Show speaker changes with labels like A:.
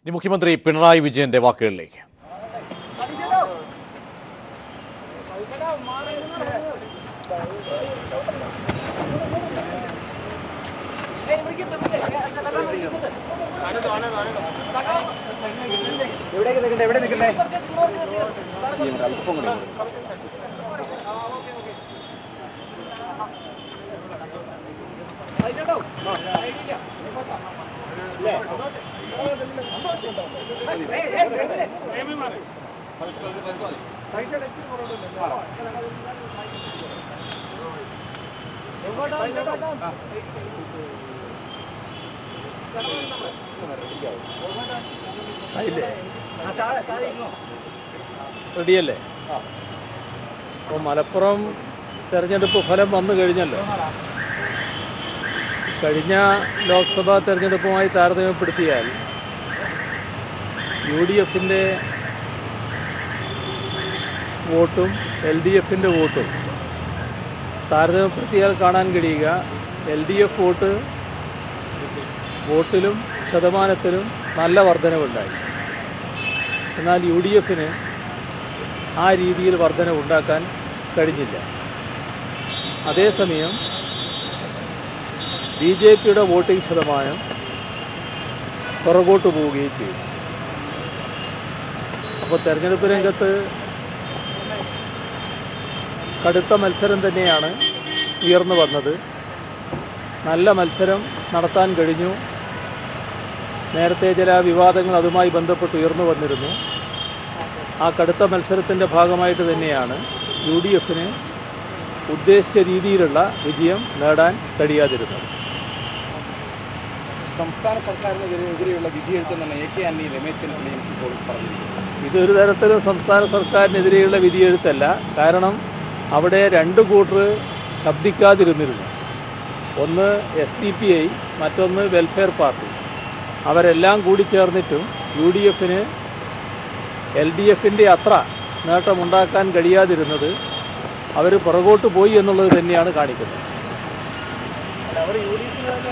A: ഇനി മുഖ്യമന്ത്രി പിണറായി വിജയന്റെ വാക്കുകളിലേക്ക്.
B: റെഡിയല്ലേ? അപ്പോൾ മലപ്പുറം തെരഞ്ഞെടുപ്പ് ഫലം വന്നു കഴിഞ്ഞല്ലോ. കഴിഞ്ഞ ലോക്സഭാ തെരഞ്ഞെടുപ്പുമായി താരതമ്യപ്പെടുത്തിയാൽ UDFിൻ്റെ വോട്ടും LDFിൻ്റെ വോട്ടും താരതമ്യപ്പെടുത്തിയാൽ കാണാൻ കഴിയുക LDF വോട്ടിലും ശതമാനത്തിലും നല്ല വർധനവുണ്ടായി. എന്നാൽ UDFന് ആ രീതിയിൽ വർധനവുണ്ടാക്കാൻ കഴിഞ്ഞില്ല. അതേസമയം BJPയുടെ വോട്ടിംഗ് ശതമാനം പുറകോട്ട് പോവുകയും ചെയ്തു. അപ്പോൾ തെരഞ്ഞെടുപ്പ് രംഗത്ത് കടുത്ത മത്സരം തന്നെയാണ് ഉയർന്നു വന്നത്. നല്ല മത്സരം നടത്താൻ കഴിഞ്ഞു. നേരത്തെ ചില വിവാദങ്ങൾ അതുമായി ബന്ധപ്പെട്ട് ഉയർന്നു വന്നിരുന്നു. ആ കടുത്ത മത്സരത്തിൻ്റെ ഭാഗമായിട്ട് തന്നെയാണ് UDFന് ഉദ്ദേശിച്ച രീതിയിലുള്ള വിജയം നേടാൻ കഴിയാതിരുന്നത്.
C: സംസ്ഥാന സർക്കാരിനെതിരെയുള്ള വിധിയെഴുത്തെന്നാണ് AK ആന്റണി രമേശ് ചെന്നിത്തലയും ഇപ്പോൾ പറഞ്ഞിരിക്കുന്നത്.
B: ഇതൊരു തരത്തിലും സംസ്ഥാന സർക്കാരിനെതിരെയുള്ള വിധിയെഴുത്തല്ല. കാരണം അവിടെ രണ്ട് കൂട്ടർ ശബ്ദിക്കാതിരുന്നിരുന്നു. ഒന്ന് SDPI, മറ്റൊന്ന് വെൽഫെയർ പാർട്ടി. അവരെല്ലാം കൂടി ചേർന്നിട്ടും UDFന് LDFിൻ്റെ അത്ര നേട്ടമുണ്ടാക്കാൻ കഴിയാതിരുന്നത് അവർ പുറകോട്ട് പോയി എന്നുള്ളത് തന്നെയാണ് കാണിക്കുന്നത്.
C: അവർ UDF